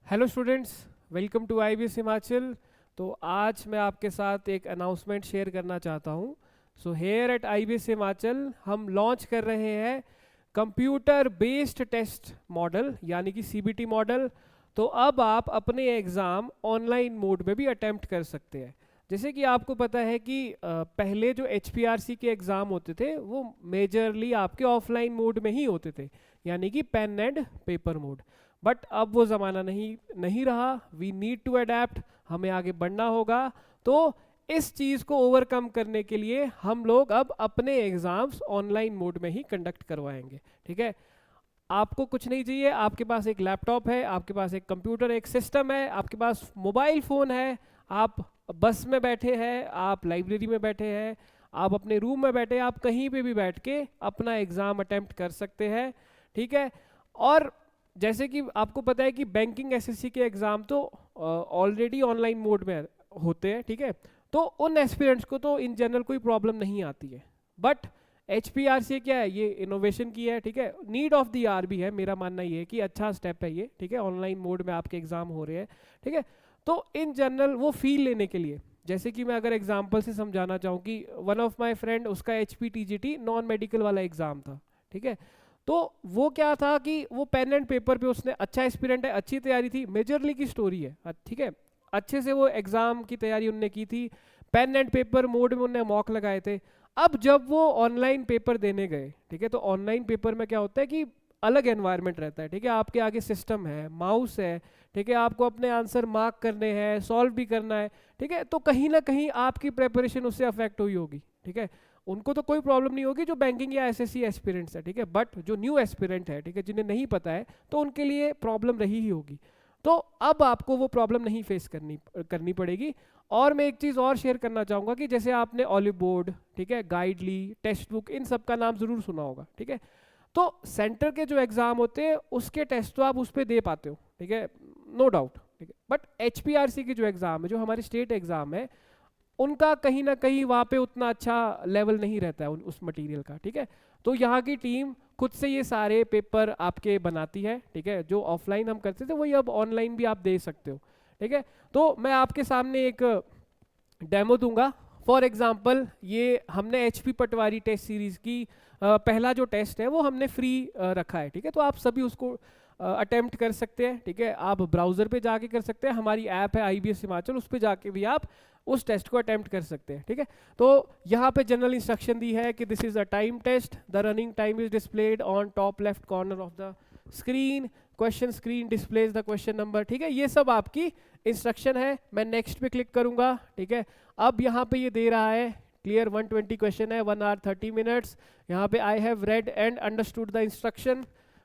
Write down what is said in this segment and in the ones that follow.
Hello students, welcome to IBS Himachal. तो आज मैं आपके साथ एक अनाउंसमेंट शेयर करना चाहता हूँ। So here at IBS Himachal हम लॉन्च कर रहे हैं कंप्यूटर बेस्ड टेस्ट मॉडल यानी कि सीबीटी मॉडल। तो अब आप अपने एग्ज़ाम ऑनलाइन मोड में भी अटेम्प्ट कर सकते हैं। जैसे कि आपको पता है कि पहले जो एचपीआरसी के एग्ज़ाम होते थे वो मेजरली आपके ऑफलाइन मोड में ही होते थे, यानी कि pen and paper mode. But अब वो ज़माना नहीं नहीं रहा। वी नीड टू अडेप्ट, हमें आगे बढ़ना होगा। तो इस चीज़ को ओवरकम करने के लिए हम लोग अब अपने एग्ज़ाम्स ऑनलाइन मोड में ही कंडक्ट करवाएंगे। ठीक है, आपको कुछ नहीं चाहिए, आपके पास एक लैपटॉप है, आपके पास एक कंप्यूटर, एक सिस्टम है, आपके पास मोबाइल फ़ोन है। आप बस में बैठे हैं, आप लाइब्रेरी में बैठे हैं, आप अपने रूम में बैठे हैं, आप कहीं पे भी बैठ के अपना एग्ज़ाम अटेम्प्ट कर सकते हैं। ठीक है, और जैसे कि आपको पता है कि बैंकिंग एसएससी के एग्ज़ाम तो ऑलरेडी ऑनलाइन मोड में होते हैं। ठीक है, तो उन एस्पिरेंट्स को तो इन जनरल कोई प्रॉब्लम नहीं आती है। But H P R C क्या है, ये इनोवेशन की है। ठीक है, नीड ऑफ द आर भी है, मेरा मानना ये है कि अच्छा स्टेप है ये। ठीक है, ऑनलाइन मोड में आपके एग्जाम हो रहे हैं। ठीक है, तो इन जनरल वो फील लेने के लिए, जैसे कि मैं अगर एग्जांपल से समझाना चाहूँ कि वन ऑफ माय फ्रेंड, उसका H P T G T non medical वाला एग्जाम था। ठीक है, तो वो क्या था कि वो पेन एंड पेपर पे उसने अच्छा एक्सपीरियंट है, अच्छी तैयारी थी, मेजरली की स्टोरी है। ठीक है, अच्छे से वो एग्जाम की तैयारी उनने की थी, पेन एंड पेपर मोड में उनने मॉक लगाए थे। अब जब वो ऑनलाइन पेपर देने गए, ठीक है, तो ऑनलाइन पेपर में क्या होता है कि अलग एनवायरनमेंट रहता है। ठीक है, आपके आगे सिस्टम है, माउस है। ठीक है, आपको अपने आंसर मार्क करने हैं, सॉल्व भी करना है। ठीक है, तो कहीं ना कहीं आपकी प्रेपरेशन उससे अफेक्ट हुई होगी। ठीक है, उनको तो कोई प्रॉब्लम नहीं होगी जो बैंकिंग या एसएससी एस्पिरेंट्स है। ठीक है, बट जो न्यू एस्पिरेंट है, ठीक है, जिन्हें नहीं पता है, तो उनके लिए प्रॉब्लम रही ही होगी। तो अब आपको वो प्रॉब्लम नहीं फेस करनी करनी पड़ेगी। और मैं एक चीज़ और शेयर करना चाहूँगा कि जैसे आपने ऑलिव बोर्ड, ठीक है, गाइडली, टेक्स्ट बुक, इन सब का नाम ज़रूर सुना होगा। ठीक है, तो सेंटर के जो एग्ज़ाम होते हैं उसके टेस्ट तो आप उस पर दे पाते हो। ठीक है, नो डाउट। ठीक है, बट एचपीआरसी की जो एग्ज़ाम है, जो हमारे स्टेट एग्ज़ाम है, उनका कहीं ना कहीं वहाँ पे उतना अच्छा लेवल नहीं रहता है उस मटेरियल का। ठीक है, तो यहाँ की टीम खुद से ये सारे पेपर आपके बनाती है। ठीक है, जो ऑफलाइन हम करते थे वही अब ऑनलाइन भी आप दे सकते हो। ठीक है, तो मैं आपके सामने एक डेमो दूंगा। फॉर एग्जांपल, ये हमने एच पी पटवारी टेस्ट सीरीज़ की पहला जो टेस्ट है वो हमने फ्री रखा है। ठीक है, तो आप सभी उसको अटेम्प्ट कर सकते हैं। ठीक है, आप ब्राउज़र पे जाके कर सकते हैं, हमारी ऐप है आईबीएस हिमाचल, उस पर जाके भी आप उस टेस्ट को अटेम्प्ट कर सकते हैं। ठीक है, तो यहाँ पे जनरल इंस्ट्रक्शन दी है कि this is a time test, the running time is displayed on top left corner of the screen, question screen displays the question number. ठीक है, ये सब आपकी इंस्ट्रक्शन है। मैं नेक्स्ट पे क्लिक करूंगा। ठीक है, अब यहाँ पे ये दे रहा है क्लियर 120 क्वेश्चन है, 1 आवर 30 मिनट्स। यहाँ पे I have read and understood the instruction,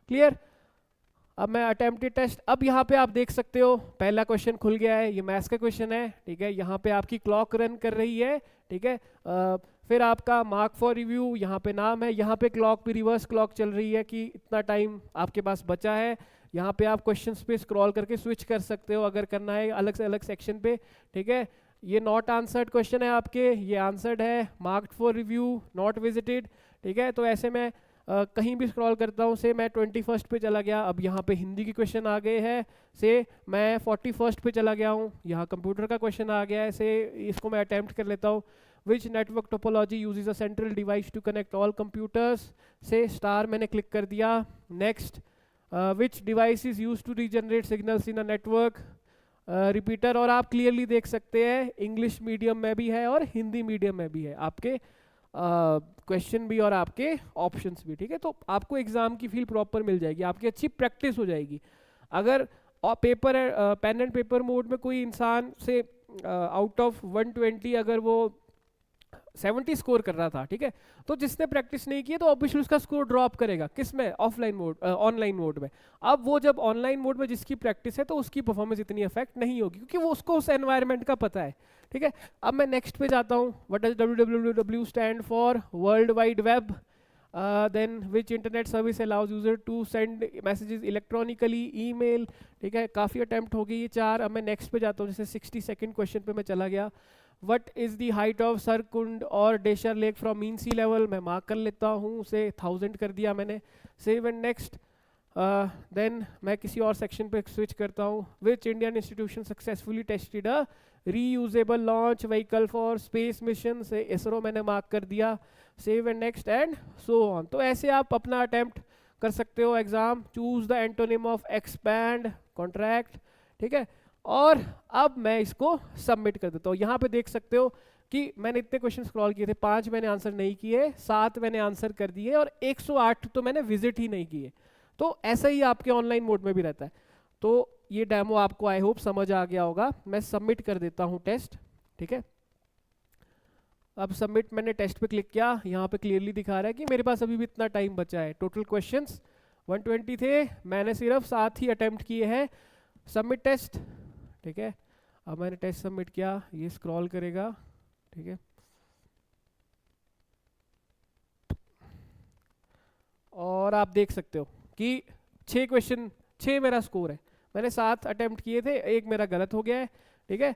clear. अब मैं अटेम्प्टेड टेस्ट, अब यहाँ पे आप देख सकते हो पहला क्वेश्चन खुल गया है, ये मैथ्स का क्वेश्चन है। ठीक है, यहाँ पे आपकी क्लॉक रन कर रही है। ठीक है, फिर आपका मार्क फॉर रिव्यू, यहाँ पे नाम है, यहाँ पे क्लॉक भी रिवर्स क्लॉक चल रही है कि इतना टाइम आपके पास बचा है। यहाँ पे आप क्वेश्चंस पे स्क्रॉल करके स्विच कर सकते हो अगर करना है अलग से अलग सेक्शन पे। ठीक है, ये नॉट आंसर्ड क्वेश्चन है आपके, ये आंसर्ड है, marked for review, not visited. ठीक है, तो ऐसे में कहीं भी स्क्रॉल करता हूँ, से मैं 21st पे चला गया, अब यहाँ पे हिंदी के क्वेश्चन आ गए हैं। से मैं 41st पे चला गया हूँ, यहाँ कंप्यूटर का क्वेश्चन आ गया है। से इसको मैं अटेम्प्ट कर लेता हूँ। Which network topology uses a central device to connect all computers, से स्टार मैंने क्लिक कर दिया। Next, which device is use to regenerate signals in a network, repeater. और आप क्लियरली देख सकते हैं इंग्लिश मीडियम में भी है और हिंदी मीडियम में भी है आपके क्वेश्चन भी और आपके ऑप्शंस भी। ठीक है, तो आपको एग्जाम की फील प्रॉपर मिल जाएगी, आपकी अच्छी प्रैक्टिस हो जाएगी। अगर paper pen and paper mode में कोई इंसान से आउट ऑफ 120 अगर वो 70 स्कोर कर रहा था, ठीक है, तो जिसने प्रैक्टिस नहीं की है तो ऑब्वियसली उसका स्कोर ड्रॉप करेगा। किस में? ऑफलाइन मोड, ऑनलाइन मोड में। अब वो जब ऑनलाइन मोड में जिसकी प्रैक्टिस है तो उसकी परफॉर्मेंस इतनी अफेक्ट नहीं होगी क्योंकि वो उसको उस एनवायरनमेंट का पता है। ठीक है, अब मैं नेक्स्ट पे जाता हूँ। What does www stand for? World wide web. Then which internet service allows user to send messages electronically, email. ठीक है, काफ़ी अटैम्प्ट हो गई ये 4। अब मैं नेक्स्ट पे जाता हूँ, जैसे 62nd क्वेश्चन पे मैं चला गया। What is the height of Sarkund और Deshar lake from mean sea level, मैं मार्क कर लेता हूँ, उसे 1000 कर दिया मैंने। Save and next. देन मैं किसी और सेक्शन पे स्विच करता हूँ. Which Indian institution successfully tested a reusable launch vehicle for space mission. से इसरो मैंने मार्क कर दिया. Save and next and so on. तो ऐसे आप अपना अटेम्प्ट कर सकते हो exam. Choose the antonym of expand, contract. ठीक है. और अब मैं इसको सबमिट कर देता हूँ. यहाँ पे देख सकते हो कि मैंने इतने क्वेश्चन स्क्रॉल किए थे, 5 मैंने आंसर नहीं किए, 7 मैंने आंसर कर दिए और 108 तो मैंने विजिट ही नहीं किए. तो ऐसा ही आपके ऑनलाइन मोड में भी रहता है. तो ये डेमो आपको आई होप समझ आ गया होगा. मैं सबमिट कर देता हूँ टेस्ट. ठीक है. अब सबमिट मैंने टेस्ट पे क्लिक किया. यहाँ पे क्लियरली दिखा रहा है कि मेरे पास अभी भी इतना टाइम बचा है. टोटल क्वेश्चंस 120 थे, मैंने सिर्फ 7 ही अटेम्प्ट किए हैं. Submit test. ठीक है. अब मैंने टेस्ट सबमिट किया, ये स्क्रॉल करेगा. ठीक है. और आप देख सकते हो कि 6 क्वेश्चन, 6 मेरा स्कोर है. मैंने 7 अटेम्प्ट किए थे, एक मेरा गलत हो गया है. ठीक है.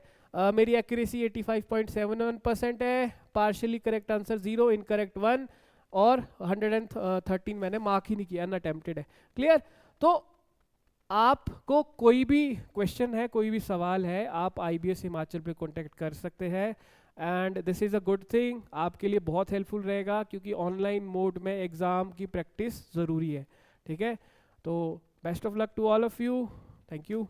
मेरी एक्यूरेसी 85.71% है. पार्शियली करेक्ट आंसर 0, इनकरेक्ट 1 और 113 मैंने मार्क ही नहीं किया, अनअटेम्प्टेड है. क्लियर. तो आपको कोई भी क्वेश्चन है, कोई भी सवाल है, आप IBS हिमाचल पे कांटेक्ट कर सकते हैं. And this is a good thing, आपके लिए बहुत हेल्पफुल रहेगा क्योंकि ऑनलाइन मोड में एग्ज़ाम की प्रैक्टिस ज़रूरी है. ठीक है. तो best of luck to all of you. Thank you.